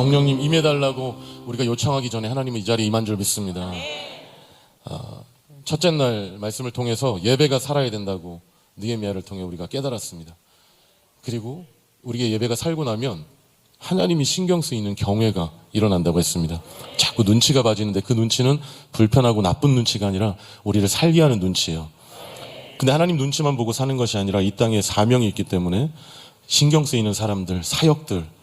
성령님 임해달라고 우리가 요청하기 전에 하나님은 이 자리에 임한 줄 믿습니다. 첫째 날 말씀을 통해서 예배가 살아야 된다고 느헤미야를 통해 우리가 깨달았습니다. 그리고 우리의 예배가 살고 나면 하나님이 신경 쓰이는 경외가 일어난다고 했습니다. 자꾸 눈치가 봐지는데 그 눈치는 불편하고 나쁜 눈치가 아니라 우리를 살게 하는 눈치예요. 근데 하나님 눈치만 보고 사는 것이 아니라 이 땅에 사명이 있기 때문에 신경 쓰이는 사람들, 사역들,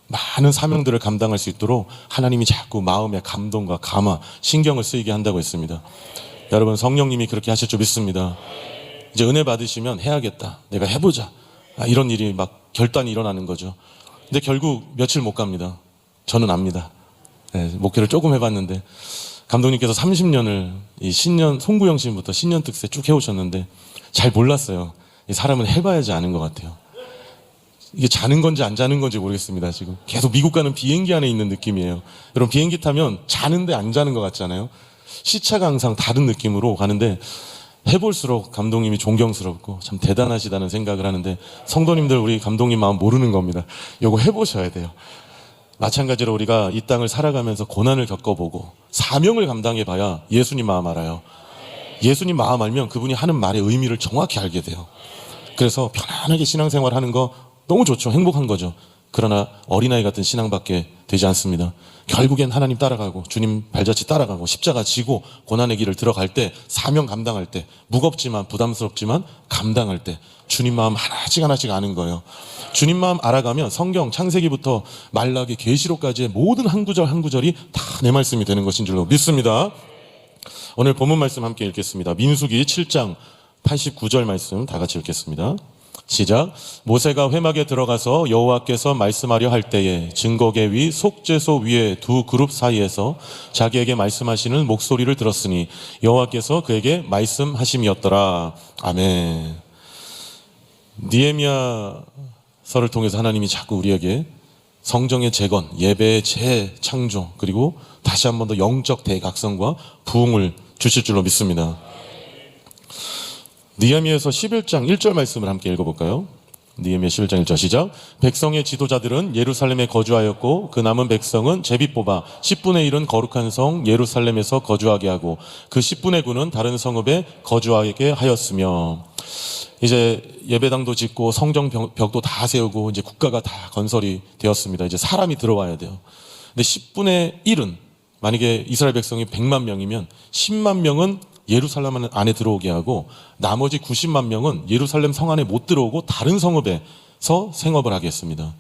많은 사명들을 감당할 수 있도록 하나님이 자꾸 마음의 감동과 감화, 신경을 쓰이게 한다고 했습니다. 여러분, 성령님이 그렇게 하실 줄 믿습니다. 이제 은혜 받으시면 해야겠다, 내가 해보자, 이런 일이 막 결단이 일어나는 거죠. 근데 결국 며칠 못 갑니다. 저는 압니다. 목회를 조금 해봤는데 감독님께서 30년을 이 신년 송구영 씨부터 신년 특세 쭉 해오셨는데 잘 몰랐어요. 이 사람은 해봐야지 아는 것 같아요. 이게 자는 건지 안 자는 건지 모르겠습니다. 지금 계속 미국 가는 비행기 안에 있는 느낌이에요. 여러분, 비행기 타면 자는데 안 자는 것 같잖아요. 시차가 항상 다른 느낌으로 가는데 해볼수록 감독님이 존경스럽고 참 대단하시다는 생각을 하는데, 성도님들, 우리 감독님 마음 모르는 겁니다. 이거 해보셔야 돼요. 마찬가지로 우리가 이 땅을 살아가면서 고난을 겪어보고 사명을 감당해봐야 예수님 마음 알아요. 예수님 마음 알면 그분이 하는 말의 의미를 정확히 알게 돼요. 그래서 편안하게 신앙생활 하는 거 너무 좋죠. 행복한 거죠. 그러나 어린아이 같은 신앙밖에 되지 않습니다. 결국엔 하나님 따라가고 주님 발자취 따라가고 십자가 지고 고난의 길을 들어갈 때, 사명 감당할 때, 무겁지만 부담스럽지만 감당할 때 주님 마음 하나씩 하나씩 아는 거예요. 주님 마음 알아가면 성경 창세기부터 말라기 계시록까지의 모든 한 구절 한 구절이 다 내 말씀이 되는 것인 줄로 믿습니다. 오늘 본문 말씀 함께 읽겠습니다. 민수기 7장 89절 말씀 다 같이 읽겠습니다. 시작. 모세가 회막에 들어가서 여호와께서 말씀하려 할 때에 증거계 위 속죄소 위에 두 그룹 사이에서 자기에게 말씀하시는 목소리를 들었으니 여호와께서 그에게 말씀하심이었더라. 아멘. 느헤미야서를 통해서 하나님이 자꾸 우리에게 성정의 재건, 예배의 재창조, 그리고 다시 한 번 더 영적 대각성과 부흥을 주실 줄로 믿습니다. 느헤미야서 11장 1절 말씀을 함께 읽어볼까요? 느헤미야 11장 1절 시작. 백성의 지도자들은 예루살렘에 거주하였고 그 남은 백성은 제비 뽑아 10분의 1은 거룩한 성 예루살렘에서 거주하게 하고 그 10분의 9는 다른 성읍에 거주하게 하였으며, 이제 예배당도 짓고 성정 벽도 다 세우고 이제 국가가 다 건설이 되었습니다. 이제 사람이 들어와야 돼요. 근데 10분의 1은, 만약에 이스라엘 백성이 100만 명이면 10만 명은 예루살렘 안에 들어오게 하고 나머지 90만 명은 예루살렘 성 안에 못 들어오고 다른 성읍에서 생업을 하겠습니다.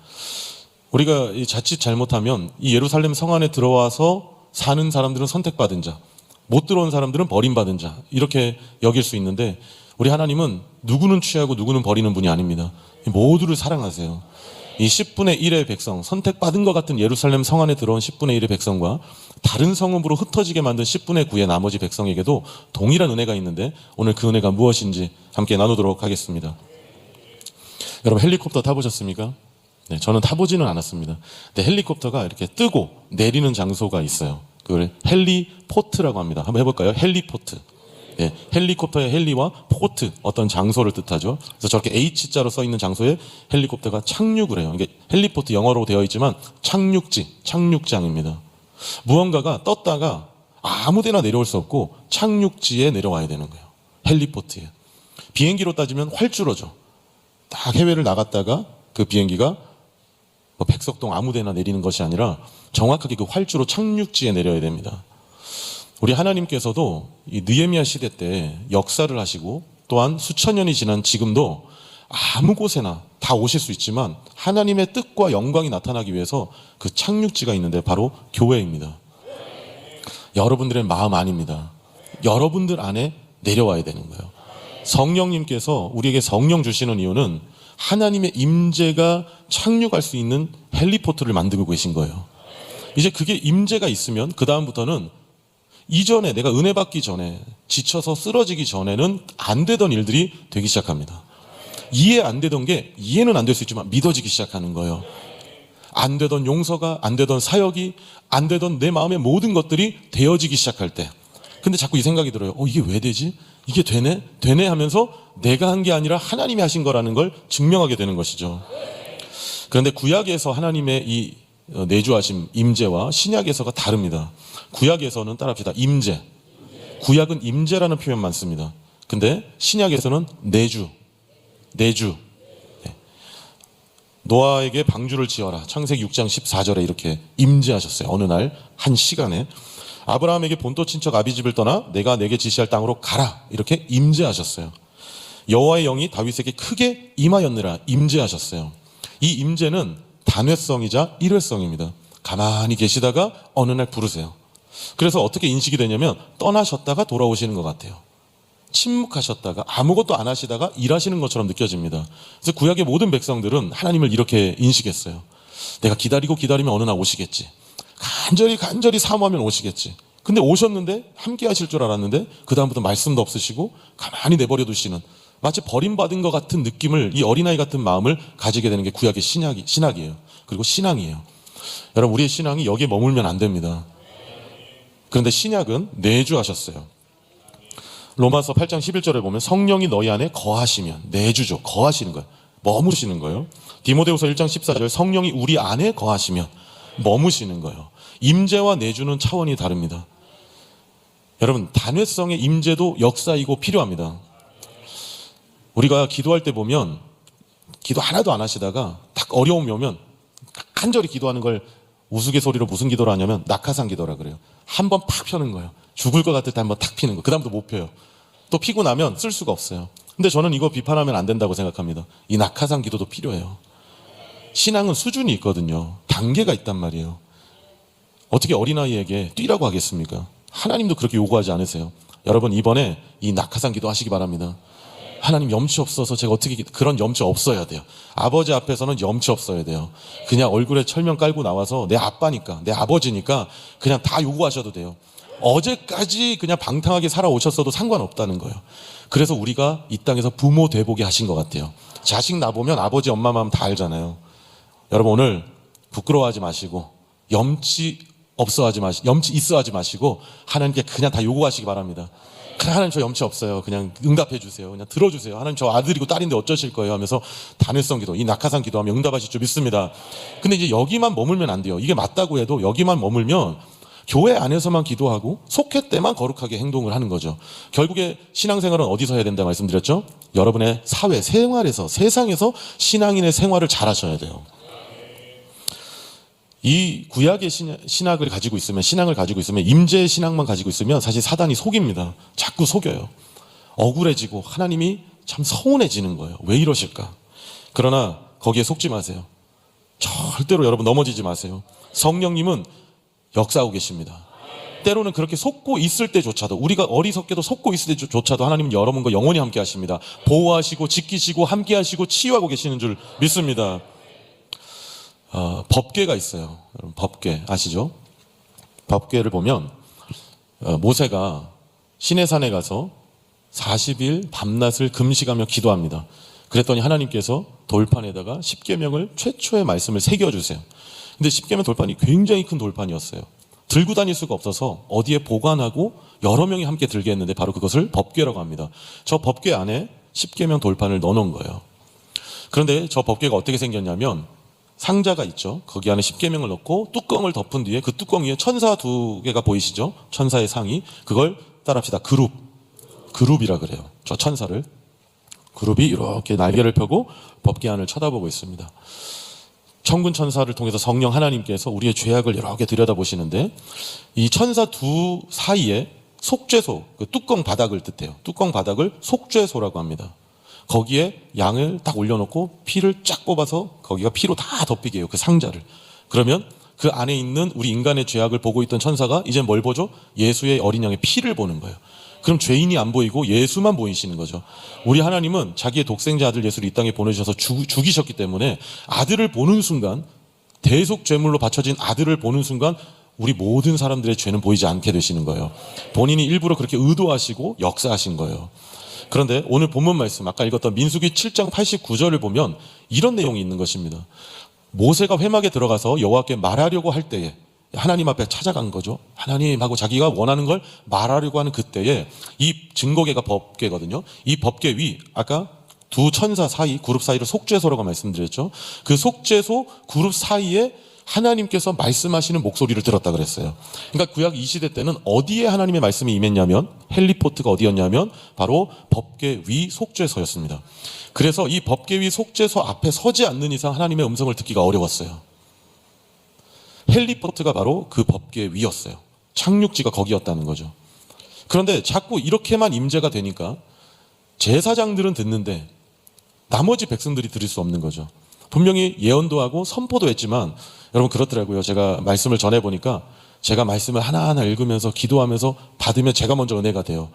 우리가 자칫 잘못하면 이 예루살렘 성 안에 들어와서 사는 사람들은 선택받은 자, 못 들어온 사람들은 버림받은 자, 이렇게 여길 수 있는데 우리 하나님은 누구는 취하고 누구는 버리는 분이 아닙니다. 모두를 사랑하세요. 이 10분의 1의 백성, 선택받은 것 같은 예루살렘 성 안에 들어온 10분의 1의 백성과 다른 성읍으로 흩어지게 만든 10분의 9의 나머지 백성에게도 동일한 은혜가 있는데, 오늘 그 은혜가 무엇인지 함께 나누도록 하겠습니다. 여러분, 헬리콥터 타보셨습니까? 네, 저는 타보지는 않았습니다. 근데 헬리콥터가 이렇게 뜨고 내리는 장소가 있어요. 그걸 헬리포트라고 합니다. 한번 해볼까요? 헬리포트. 네, 헬리콥터의 헬리와 포트, 어떤 장소를 뜻하죠. 그래서 저렇게 H자로 써있는 장소에 헬리콥터가 착륙을 해요. 이게 헬리포트 영어로 되어 있지만 착륙지, 착륙장입니다. 무언가가 떴다가 아무데나 내려올 수 없고 착륙지에 내려와야 되는 거예요. 헬리포트에. 비행기로 따지면 활주로죠. 딱 해외를 나갔다가 그 비행기가 백석동 아무데나 내리는 것이 아니라 정확하게 그 활주로 착륙지에 내려야 됩니다. 우리 하나님께서도 이 느헤미야 시대 때 역사를 하시고 또한 수천 년이 지난 지금도 아무 곳에나 다 오실 수 있지만 하나님의 뜻과 영광이 나타나기 위해서 그 착륙지가 있는데 바로 교회입니다. 여러분들의 마음 아닙니다. 여러분들 안에 내려와야 되는 거예요. 성령님께서 우리에게 성령 주시는 이유는 하나님의 임재가 착륙할 수 있는 헬리포트를 만들고 계신 거예요. 이제 그게 임재가 있으면 그 다음부터는 이전에 내가 은혜 받기 전에 지쳐서 쓰러지기 전에는 안 되던 일들이 되기 시작합니다. 이해 안 되던 게 이해는 안 될 수 있지만 믿어지기 시작하는 거예요. 안 되던 용서가, 안 되던 사역이, 안 되던 내 마음의 모든 것들이 되어지기 시작할 때, 근데 자꾸 이 생각이 들어요. 이게 왜 되지? 이게 되네? 되네 하면서 내가 한 게 아니라 하나님이 하신 거라는 걸 증명하게 되는 것이죠. 그런데 구약에서 하나님의 이 내주하심 임재와 신약에서가 다릅니다. 구약에서는 따라합시다. 임재. 구약은 임재라는 표현 많습니다. 근데 신약에서는 내주. 네. 노아에게 방주를 지어라. 창세기 6장 14절에 이렇게 임재하셨어요. 어느 날 한 시간에 아브라함에게 본토 친척 아비집을 떠나 내가 내게 지시할 땅으로 가라. 이렇게 임재하셨어요. 여호와의 영이 다윗에게 크게 임하였느라 임재하셨어요. 이 임재는 단회성이자 일회성입니다. 가만히 계시다가 어느 날 부르세요. 그래서 어떻게 인식이 되냐면 떠나셨다가 돌아오시는 것 같아요. 침묵하셨다가 아무것도 안 하시다가 일하시는 것처럼 느껴집니다. 그래서 구약의 모든 백성들은 하나님을 이렇게 인식했어요. 내가 기다리면 어느 날 오시겠지. 간절히 사모하면 오시겠지. 근데 오셨는데 함께 하실 줄 알았는데 그 다음부터 말씀도 없으시고 가만히 내버려 두시는, 마치 버림받은 것 같은 느낌을, 이 어린아이 같은 마음을 가지게 되는 게 구약의 신학이에요. 그리고 신앙이에요. 여러분, 우리의 신앙이 여기에 머물면 안 됩니다. 그런데 신약은 내주하셨어요. 로마서 8장 11절에 보면 성령이 너희 안에 거하시면, 내주죠. 거하시는 거예요. 머무시는 거예요. 디모데후서 1장 14절 성령이 우리 안에 거하시면 머무시는 거예요. 임재와 내주는 차원이 다릅니다. 여러분, 단회성의 임재도 역사이고 필요합니다. 우리가 기도할 때 보면 기도 하나도 안 하시다가 딱 어려움이 오면 간절히 기도하는 걸 우스갯소리로 무슨 기도를 하냐면 낙하산 기도라 그래요. 한 번 팍 펴는 거예요. 죽을 것 같을 때 한 번 탁 피는 거. 그 다음부터 못 펴요. 또 피고 나면 쓸 수가 없어요. 근데 저는 이거 비판하면 안 된다고 생각합니다. 이 낙하산 기도도 필요해요. 신앙은 수준이 있거든요. 단계가 있단 말이에요. 어떻게 어린아이에게 뛰라고 하겠습니까? 하나님도 그렇게 요구하지 않으세요. 여러분, 이번에 이 낙하산 기도 하시기 바랍니다. 하나님, 염치 없어서 제가 어떻게, 그런 염치 없어야 돼요. 아버지 앞에서는 염치 없어야 돼요. 그냥 얼굴에 철면 깔고 나와서 내 아빠니까, 내 아버지니까 그냥 다 요구하셔도 돼요. 어제까지 그냥 방탕하게 살아오셨어도 상관없다는 거예요. 그래서 우리가 이 땅에서 부모 되보게 하신 것 같아요. 자식 나보면 아버지 엄마 마음 다 알잖아요. 여러분, 오늘 부끄러워하지 마시고 염치 있어 하지 마시고 하나님께 그냥 다 요구하시기 바랍니다. 그래, 하나님 저 염치 없어요. 그냥 응답해 주세요. 그냥 들어주세요. 하나님 저 아들이고 딸인데 어쩌실 거예요 하면서 단회성 기도, 이 낙하산 기도하면 응답하실 줄 믿습니다. 근데 이제 여기만 머물면 안 돼요. 이게 맞다고 해도 여기만 머물면 교회 안에서만 기도하고 속회 때만 거룩하게 행동을 하는 거죠. 결국에 신앙생활은 어디서 해야 된다 말씀드렸죠? 여러분의 사회, 생활에서, 세상에서 신앙인의 생활을 잘 하셔야 돼요. 이 구약의 신학을 가지고 있으면, 신앙을 가지고 있으면, 임재의 신앙만 가지고 있으면 사실 사단이 속입니다. 자꾸 속여요. 억울해지고 하나님이 참 서운해지는 거예요. 왜 이러실까? 그러나 거기에 속지 마세요. 절대로 여러분 넘어지지 마세요. 성령님은 역사하고 계십니다. 때로는 그렇게 속고 있을 때조차도, 우리가 어리석게도 속고 있을 때조차도 하나님은 여러분과 영원히 함께 하십니다. 보호하시고 지키시고 함께 하시고 치유하고 계시는 줄 믿습니다. 법궤가 있어요. 여러분, 법궤 아시죠? 법궤를 보면 모세가 시내산에 가서 40일 밤낮을 금식하며 기도합니다. 그랬더니 하나님께서 돌판에다가 십계명을, 최초의 말씀을 새겨주세요. 근데 십계명 돌판이 굉장히 큰 돌판이었어요. 들고 다닐 수가 없어서 어디에 보관하고 여러 명이 함께 들게 했는데 바로 그것을 법궤라고 합니다. 저 법궤 안에 십계명 돌판을 넣어놓은 거예요. 그런데 저 법궤가 어떻게 생겼냐면 상자가 있죠. 거기 안에 십계명을 넣고 뚜껑을 덮은 뒤에 그 뚜껑 위에 천사 두 개가 보이시죠? 천사의 상이, 그걸 따라합시다. 그룹이라 그래요. 저 천사를. 그룹이 이렇게 날개를 펴고 법궤 안을 쳐다보고 있습니다. 천군 천사를 통해서 성령 하나님께서 우리의 죄악을 이렇게 들여다보시는데, 이 천사 두 사이에 속죄소, 그 뚜껑 바닥을 뜻해요. 뚜껑 바닥을 속죄소라고 합니다. 거기에 양을 딱 올려놓고 피를 쫙 뽑아서 거기가 피로 다 덮이게 해요. 그 상자를. 그러면 그 안에 있는 우리 인간의 죄악을 보고 있던 천사가 이제 뭘 보죠? 예수의 어린 양의 피를 보는 거예요. 그럼 죄인이 안 보이고 예수만 보이시는 거죠. 우리 하나님은 자기의 독생자 아들 예수를 이 땅에 보내주셔서 죽이셨기 때문에 아들을 보는 순간, 대속죄물로 바쳐진 아들을 보는 순간 우리 모든 사람들의 죄는 보이지 않게 되시는 거예요. 본인이 일부러 그렇게 의도하시고 역사하신 거예요. 그런데 오늘 본문 말씀, 아까 읽었던 민수기 7장 89절을 보면 이런 내용이 있는 것입니다. 모세가 회막에 들어가서 여호와께 말하려고 할 때에 하나님 앞에 찾아간 거죠. 하나님하고 자기가 원하는 걸 말하려고 하는 그때에 이 증거궤가 법궤거든요. 이 법궤 위, 아까 두 천사 사이, 그룹 사이를 속죄소라고 말씀드렸죠. 그 속죄소 그룹 사이에 하나님께서 말씀하시는 목소리를 들었다 그랬어요. 그러니까 구약 이 시대 때는 어디에 하나님의 말씀이 임했냐면, 헬리포트가 어디였냐면 바로 법궤 위 속죄소였습니다. 그래서 이 법궤 위 속죄소 앞에 서지 않는 이상 하나님의 음성을 듣기가 어려웠어요. 헬리포트가 바로 그 법궤 위였어요. 착륙지가 거기였다는 거죠. 그런데 자꾸 이렇게만 임재가 되니까 제사장들은 듣는데 나머지 백성들이 들을 수 없는 거죠. 분명히 예언도 하고 선포도 했지만 여러분 그렇더라고요. 제가 말씀을 전해보니까 제가 말씀을 하나하나 읽으면서 기도하면서 받으면 제가 먼저 은혜가 돼요.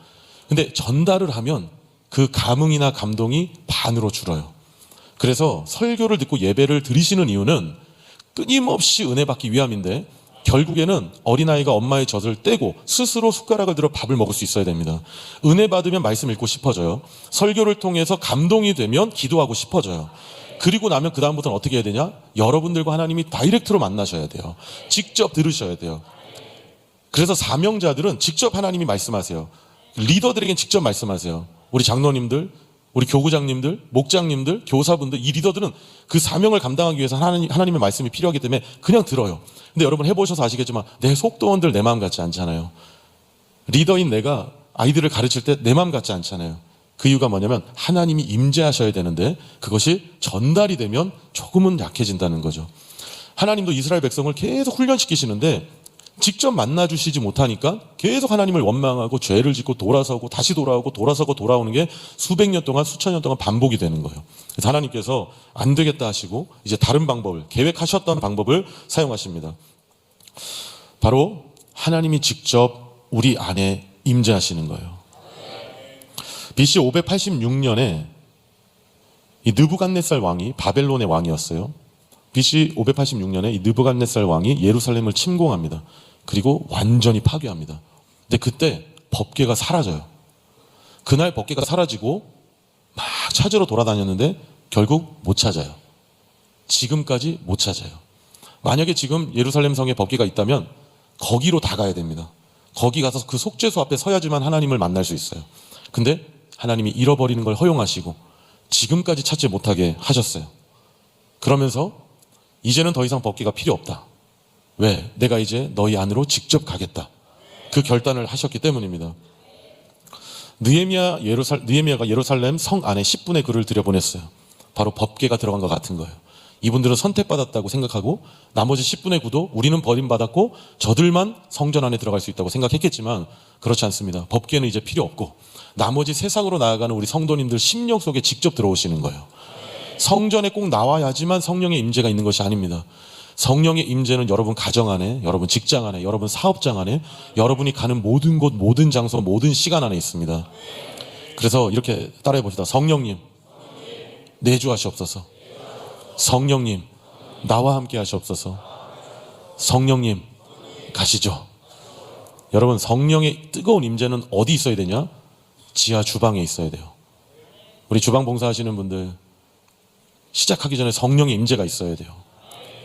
근데 전달을 하면 그 감흥이나 감동이 반으로 줄어요. 그래서 설교를 듣고 예배를 드리시는 이유는 끊임없이 은혜 받기 위함인데, 결국에는 어린아이가 엄마의 젖을 떼고 스스로 숟가락을 들어 밥을 먹을 수 있어야 됩니다. 은혜 받으면 말씀 읽고 싶어져요. 설교를 통해서 감동이 되면 기도하고 싶어져요. 그리고 나면 그 다음부터는 어떻게 해야 되냐? 여러분들과 하나님이 다이렉트로 만나셔야 돼요. 직접 들으셔야 돼요. 그래서 사명자들은 직접 하나님이 말씀하세요. 리더들에겐 직접 말씀하세요. 우리 장로님들, 우리 교구장님들, 목장님들, 교사분들, 이 리더들은 그 사명을 감당하기 위해서 하나님의 말씀이 필요하기 때문에 그냥 들어요. 근데 여러분 해보셔서 아시겠지만 내 속도원들 내 마음 같지 않잖아요. 리더인 내가 아이들을 가르칠 때 내 마음 같지 않잖아요. 그 이유가 뭐냐면 하나님이 임재하셔야 되는데 그것이 전달이 되면 조금은 약해진다는 거죠. 하나님도 이스라엘 백성을 계속 훈련시키시는데 직접 만나주시지 못하니까 계속 하나님을 원망하고 죄를 짓고 돌아서고 다시 돌아오고 돌아서고 돌아오는 게 수백 년 동안 수천 년 동안 반복이 되는 거예요. 그래서 하나님께서 안 되겠다 하시고 이제 다른 방법을, 계획하셨던 방법을 사용하십니다. 바로 하나님이 직접 우리 안에 임재하시는 거예요. BC 586년에 이 느부갓네살 왕이 바벨론의 왕이었어요. BC 586년에 이 느부갓네살 왕이 예루살렘을 침공합니다. 그리고 완전히 파괴합니다. 근데 그때 법궤가 사라져요. 그날 법궤가 사라지고 막 찾으러 돌아다녔는데 결국 못 찾아요. 지금까지 못 찾아요. 만약에 지금 예루살렘 성에 법궤가 있다면 거기로 다 가야 됩니다. 거기 가서 그 속죄소 앞에 서야지만 하나님을 만날 수 있어요. 근데 하나님이 잃어버리는 걸 허용하시고 지금까지 찾지 못하게 하셨어요. 그러면서 이제는 더 이상 법궤가 필요 없다. 왜? 내가 이제 너희 안으로 직접 가겠다. 그 결단을 하셨기 때문입니다. 느헤미야가 예루살렘 성 안에 10분의 글을 들여보냈어요. 바로 법궤가 들어간 것 같은 거예요. 이분들은 선택받았다고 생각하고 나머지 10분의 9도 우리는 버림받았고 저들만 성전 안에 들어갈 수 있다고 생각했겠지만 그렇지 않습니다. 법궤는 이제 필요 없고 나머지 세상으로 나아가는 우리 성도님들 심령 속에 직접 들어오시는 거예요. 성전에 꼭 나와야지만 성령의 임재가 있는 것이 아닙니다. 성령의 임재는 여러분 가정 안에, 여러분 직장 안에, 여러분 사업장 안에, 여러분이 가는 모든 곳, 모든 장소, 모든 시간 안에 있습니다. 그래서 이렇게 따라해 봅시다. 성령님, 내주하시옵소서. 성령님, 나와 함께 하시옵소서. 성령님, 가시죠. 여러분, 성령의 뜨거운 임재는 어디 있어야 되냐? 지하 주방에 있어야 돼요. 우리 주방 봉사하시는 분들 시작하기 전에 성령의 임재가 있어야 돼요.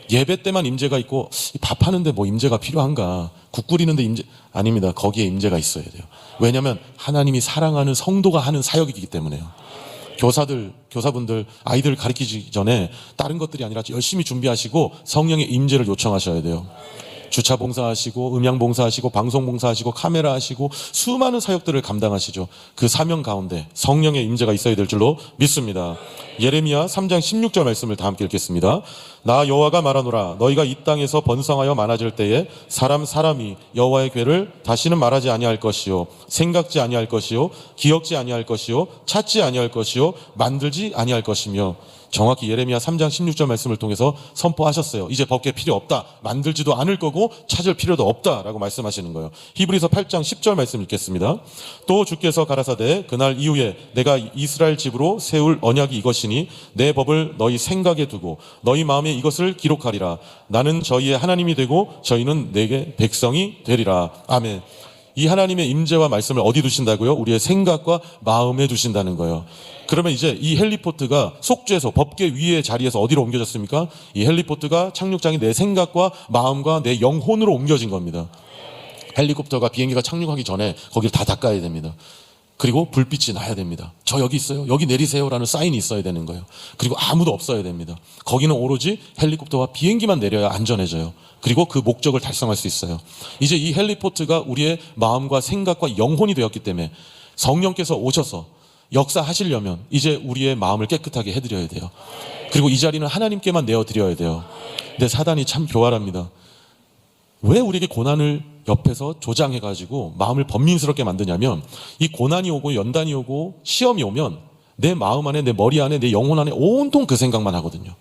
예배 때만 임재가 있고 밥 하는데 뭐 임재가 필요한가? 국 끓이는데 임재 아닙니다. 거기에 임재가 있어야 돼요. 왜냐하면 하나님이 사랑하는 성도가 하는 사역이기 때문에요. 교사분들 아이들 가르치기 전에 다른 것들이 아니라 열심히 준비하시고 성령의 임재를 요청하셔야 돼요. 주차 봉사하시고 음향 봉사하시고 방송 봉사하시고 카메라 하시고 수많은 사역들을 감당하시죠. 그 사명 가운데 성령의 임재가 있어야 될 줄로 믿습니다. 예레미야 3장 16절 말씀을 다 함께 읽겠습니다. 나 여호와가 말하노라. 너희가 이 땅에서 번성하여 많아질 때에 사람이 여호와의 궤를 다시는 말하지 아니할 것이요 생각지 아니할 것이요 기억지 아니할 것이요 찾지 아니할 것이요 만들지 아니할 것이며, 정확히 예레미야 3장 16절 말씀을 통해서 선포하셨어요. 이제 법궤 필요 없다. 만들지도 않을 거고 찾을 필요도 없다라고 말씀하시는 거예요. 히브리서 8장 10절 말씀 읽겠습니다. 또 주께서 가라사대 그날 이후에 내가 이스라엘 집으로 세울 언약이 이것이니 내 법을 너희 생각에 두고 너희 마음에 이것을 기록하리라. 나는 저희의 하나님이 되고 저희는 내게 백성이 되리라. 아멘. 이 하나님의 임재와 말씀을 어디 두신다고요? 우리의 생각과 마음에 두신다는 거예요. 그러면 이제 이 헬리포트가 속죄소, 법궤 위의 자리에서 어디로 옮겨졌습니까? 이 헬리포트가 착륙장이 내 생각과 마음과 내 영혼으로 옮겨진 겁니다. 헬리콥터가 비행기가 착륙하기 전에 거기를 다 닦아야 됩니다. 그리고 불빛이 나야 됩니다. 저 여기 있어요. 여기 내리세요라는 사인이 있어야 되는 거예요. 그리고 아무도 없어야 됩니다. 거기는 오로지 헬리콥터와 비행기만 내려야 안전해져요. 그리고 그 목적을 달성할 수 있어요. 이제 이 헬리포트가 우리의 마음과 생각과 영혼이 되었기 때문에 성령께서 오셔서 역사하시려면 이제 우리의 마음을 깨끗하게 해드려야 돼요. 그리고 이 자리는 하나님께만 내어드려야 돼요. 근데 사단이 참 교활합니다. 왜 우리에게 고난을 옆에서 조장해가지고 마음을 번민스럽게 만드냐면, 이 고난이 오고 연단이 오고 시험이 오면 내 마음 안에, 내 머리 안에, 내 영혼 안에 온통 그 생각만 하거든요.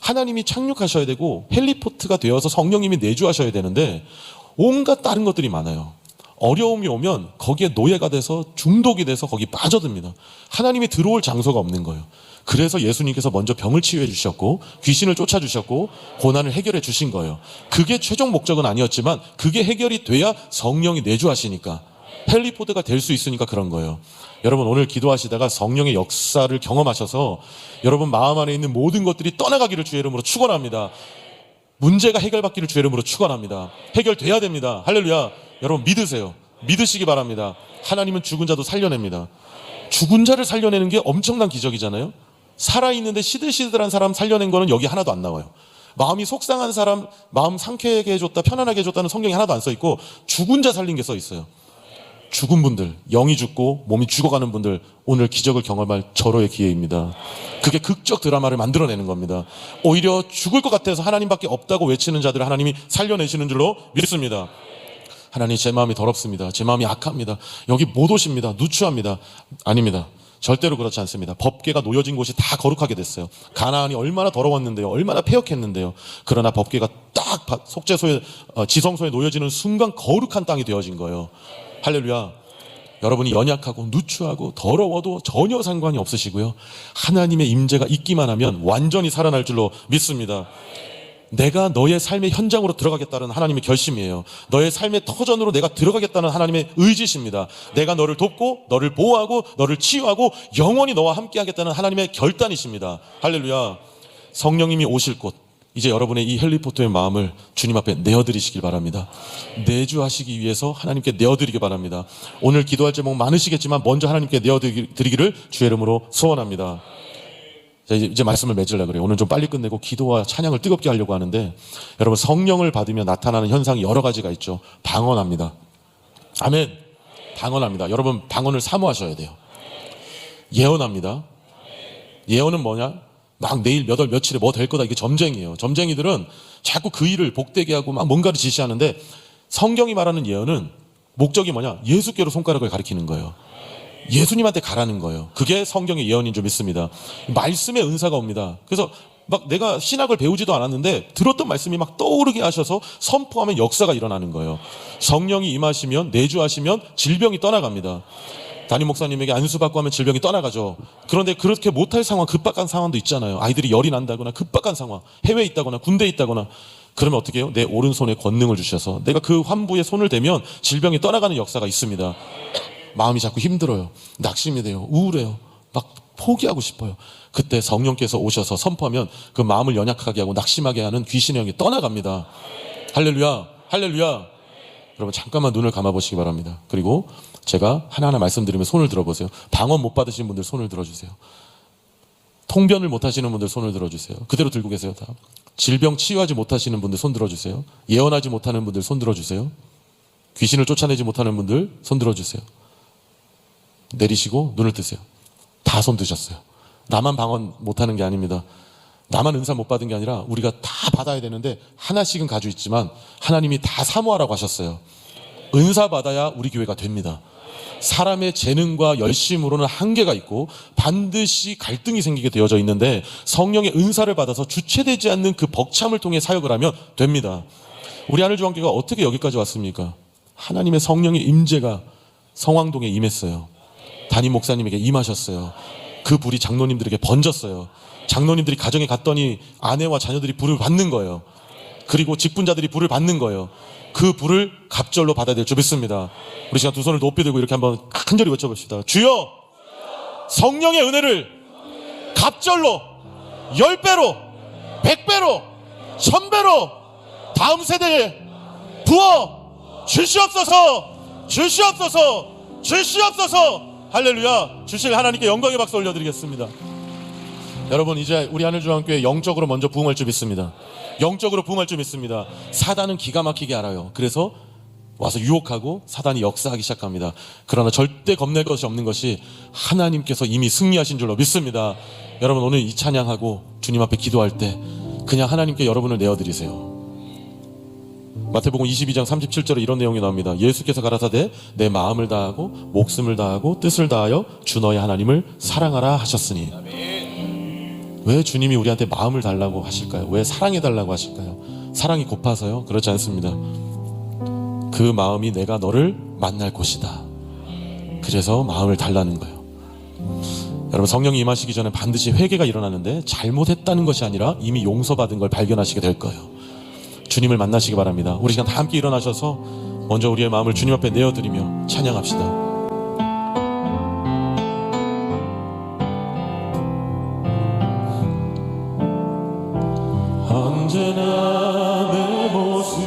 하나님이 착륙하셔야 되고 헬리포트가 되어서 성령님이 내주하셔야 되는데 온갖 다른 것들이 많아요. 어려움이 오면 거기에 노예가 돼서 중독이 돼서 거기 빠져듭니다. 하나님이 들어올 장소가 없는 거예요. 그래서 예수님께서 먼저 병을 치유해 주셨고 귀신을 쫓아 주셨고 고난을 해결해 주신 거예요. 그게 최종 목적은 아니었지만 그게 해결이 돼야 성령이 내주하시니까, 헬리포트가 될 수 있으니까 그런 거예요. 여러분, 오늘 기도하시다가 성령의 역사를 경험하셔서 여러분 마음 안에 있는 모든 것들이 떠나가기를 주의 이름으로 축원합니다. 문제가 해결받기를 주의 이름으로 축원합니다. 해결돼야 됩니다. 할렐루야. 여러분 믿으세요. 믿으시기 바랍니다. 하나님은 죽은 자도 살려냅니다. 죽은 자를 살려내는 게 엄청난 기적이잖아요. 살아있는데 시들시들한 사람 살려낸 거는 여기 하나도 안 나와요. 마음이 속상한 사람 마음 상쾌하게 해줬다, 편안하게 해줬다는 성경이 하나도 안 써있고 죽은 자 살린 게 써있어요. 죽은 분들, 영이 죽고 몸이 죽어가는 분들, 오늘 기적을 경험할 절호의 기회입니다. 그게 극적 드라마를 만들어내는 겁니다. 오히려 죽을 것 같아서 하나님밖에 없다고 외치는 자들을 하나님이 살려내시는 줄로 믿습니다. 하나님, 제 마음이 더럽습니다. 제 마음이 악합니다. 여기 못 오십니다. 누추합니다. 아닙니다. 절대로 그렇지 않습니다. 법궤가 놓여진 곳이 다 거룩하게 됐어요. 가나안이 얼마나 더러웠는데요. 얼마나 패역했는데요. 그러나 법궤가 딱 속죄소에, 지성소에 놓여지는 순간 거룩한 땅이 되어진 거예요. 할렐루야. 여러분이 연약하고 누추하고 더러워도 전혀 상관이 없으시고요. 하나님의 임재가 있기만 하면 완전히 살아날 줄로 믿습니다. 내가 너의 삶의 현장으로 들어가겠다는 하나님의 결심이에요. 너의 삶의 터전으로 내가 들어가겠다는 하나님의 의지십니다. 내가 너를 돕고 너를 보호하고 너를 치유하고 영원히 너와 함께 하겠다는 하나님의 결단이십니다. 할렐루야. 성령님이 오실 곳, 이제 여러분의 이 헬리포트의 마음을 주님 앞에 내어드리시길 바랍니다. 내주하시기 위해서 하나님께 내어드리기 바랍니다. 오늘 기도할 제목 많으시겠지만 먼저 하나님께 내어드리기를 주의 이름으로 소원합니다. 자, 이제 말씀을 맺으려고 그래요. 오늘 좀 빨리 끝내고 기도와 찬양을 뜨겁게 하려고 하는데, 여러분 성령을 받으면 나타나는 현상이 여러 가지가 있죠. 방언합니다. 아멘. 방언합니다. 여러분 방언을 사모하셔야 돼요. 예언합니다. 예언은 뭐냐? 막 내일 몇 월 며칠에 뭐 될 거다, 이게 점쟁이에요. 점쟁이들은 자꾸 그 일을 복되게 하고 막 뭔가를 지시하는데, 성경이 말하는 예언은 목적이 뭐냐? 예수께로 손가락을 가리키는 거예요. 예수님한테 가라는 거예요. 그게 성경의 예언인 줄 믿습니다. 말씀의 은사가 옵니다. 그래서 막 내가 신학을 배우지도 않았는데 들었던 말씀이 막 떠오르게 하셔서 선포하면 역사가 일어나는 거예요. 성령이 임하시면, 내주하시면 질병이 떠나갑니다. 담임 목사님에게 안수받고 하면 질병이 떠나가죠. 그런데 그렇게 못할 상황, 급박한 상황도 있잖아요. 아이들이 열이 난다거나 급박한 상황, 해외에 있다거나 군대에 있다거나. 그러면 어떻게 해요? 내 오른손에 권능을 주셔서 내가 그 환부에 손을 대면 질병이 떠나가는 역사가 있습니다. 마음이 자꾸 힘들어요. 낙심이 돼요. 우울해요. 막 포기하고 싶어요. 그때 성령께서 오셔서 선포하면 그 마음을 연약하게 하고 낙심하게 하는 귀신의 영이 떠나갑니다. 할렐루야. 할렐루야. 여러분 잠깐만 눈을 감아보시기 바랍니다. 그리고 제가 하나하나 말씀드리면 손을 들어보세요. 방언 못 받으신 분들 손을 들어주세요. 통변을 못 하시는 분들 손을 들어주세요. 그대로 들고 계세요. 다. 질병 치유하지 못하시는 분들 손 들어주세요. 예언하지 못하는 분들 손 들어주세요. 귀신을 쫓아내지 못하는 분들 손 들어주세요. 내리시고 눈을 뜨세요. 다 손 드셨어요. 나만 방언 못하는 게 아닙니다. 나만 은사 못 받은 게 아니라 우리가 다 받아야 되는데 하나씩은 가지고 있지만 하나님이 다 사모하라고 하셨어요. 은사 받아야 우리 교회가 됩니다. 사람의 재능과 열심으로는 한계가 있고 반드시 갈등이 생기게 되어져 있는데, 성령의 은사를 받아서 주체되지 않는 그 벅참을 통해 사역을 하면 됩니다. 우리 하늘주왕교회가 어떻게 여기까지 왔습니까? 하나님의 성령의 임재가 성황동에 임했어요. 담임 목사님에게 임하셨어요. 그 불이 장로님들에게 번졌어요. 장로님들이 가정에 갔더니 아내와 자녀들이 불을 받는 거예요. 그리고 직분자들이 불을 받는 거예요. 그 불을 갑절로 받아야 될 줄 믿습니다. 우리 시간 두 손을 높이 들고 이렇게 한번 간절히 외쳐봅시다. 주여, 성령의 은혜를 갑절로 10배로 100배로 1000배로 다음 세대에 부어 주시옵소서. 주시옵소서. 주시옵소서. 할렐루야. 주실 하나님께 영광의 박수 올려드리겠습니다. 여러분, 이제 우리 하늘중앙교회 영적으로 먼저 부흥할 줄 믿습니다. 영적으로 부흥할 줄 믿습니다. 사단은 기가 막히게 알아요. 그래서 와서 유혹하고 사단이 역사하기 시작합니다. 그러나 절대 겁낼 것이 없는 것이 하나님께서 이미 승리하신 줄로 믿습니다. 여러분, 오늘 이 찬양하고 주님 앞에 기도할 때 그냥 하나님께 여러분을 내어드리세요. 마태복음 22장 37절에 이런 내용이 나옵니다. 예수께서 가라사대 내 마음을 다하고 목숨을 다하고 뜻을 다하여 주 너의 하나님을 사랑하라 하셨으니. 왜 주님이 우리한테 마음을 달라고 하실까요? 왜 사랑해 달라고 하실까요? 사랑이 고파서요? 그렇지 않습니다. 그 마음이 내가 너를 만날 곳이다. 그래서 마음을 달라는 거예요. 여러분, 성령이 임하시기 전에 반드시 회개가 일어나는데 잘못했다는 것이 아니라 이미 용서받은 걸 발견하시게 될 거예요. 주님을 만나시기 바랍니다. 우리 시간 다 함께 일어나셔서 먼저 우리의 마음을 주님 앞에 내어드리며 찬양합시다. 언제나 내 모습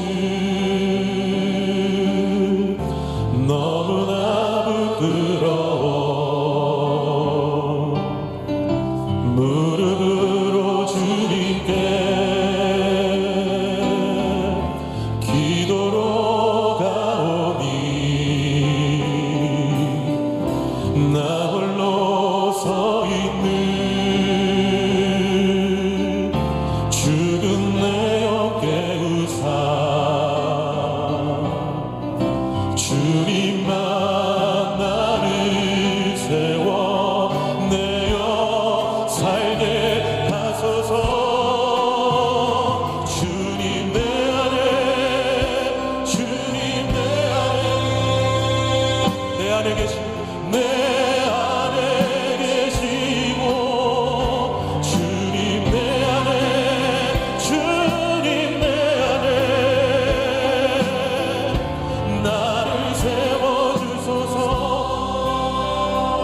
너무나 부끄러워 무릎으로 주님께 기도로 가오니 나 홀로 서 있는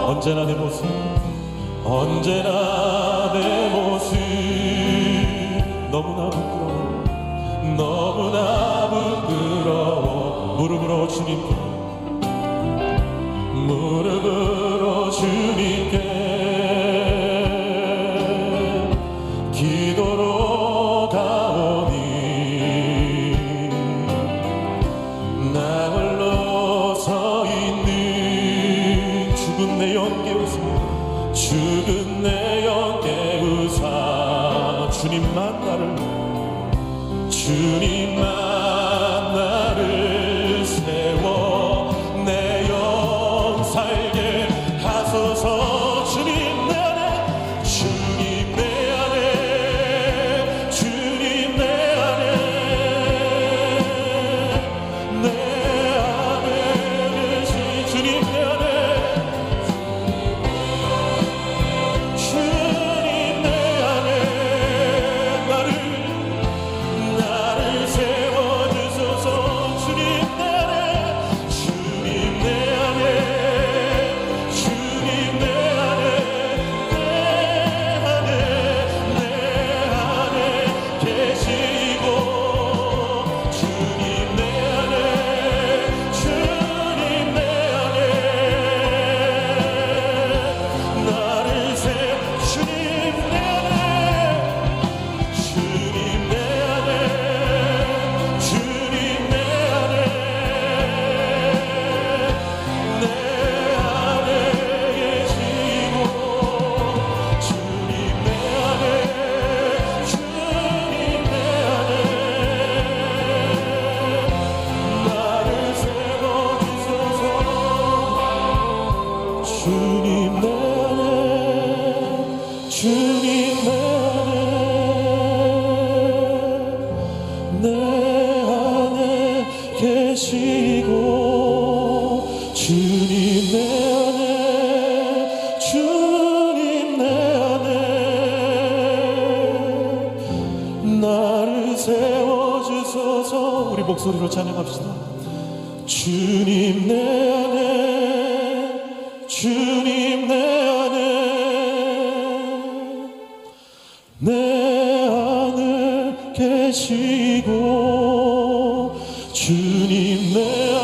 언제나 내 모습, 언제나 내 모습 너무나 부끄러워, 너무나 부끄러워. 무릎으로 주님께, 무릎으로 주님께 기도로 가오니 나 홀로 서 있는 죽은 내 영 깨우사, 죽은 내 영 깨우사. 주님만 나를, 주님만 나를 세워 내 영 살게 하소서. 주님 내 안에, 주님 내 안에, 주님 내 안에, 내 안에 계신 주님 내 안에, 주님 내 안에 나를 세워주소서. 주님 내 안에, 주님 내 안에, 주님 내 안에, 내 안에 계시고, 주님 내 안에, 주님 내 안에 나를 세워. 주님 내 안에, 주님 내 안에, 주님 내 안에, 내 안에 계시고, 주님 내 안에, 주님 내 안에 나를 세워주소서. 주님 내 안에, 주님 내 안에, 내 안에 계시고, 주님 내 안에, 주님 내 안에 나를 세워주소서. 우리 목소리로 찬양합시다. 주님 내 안에, 주님 내 안에, 내 안에 계시고, 주님 내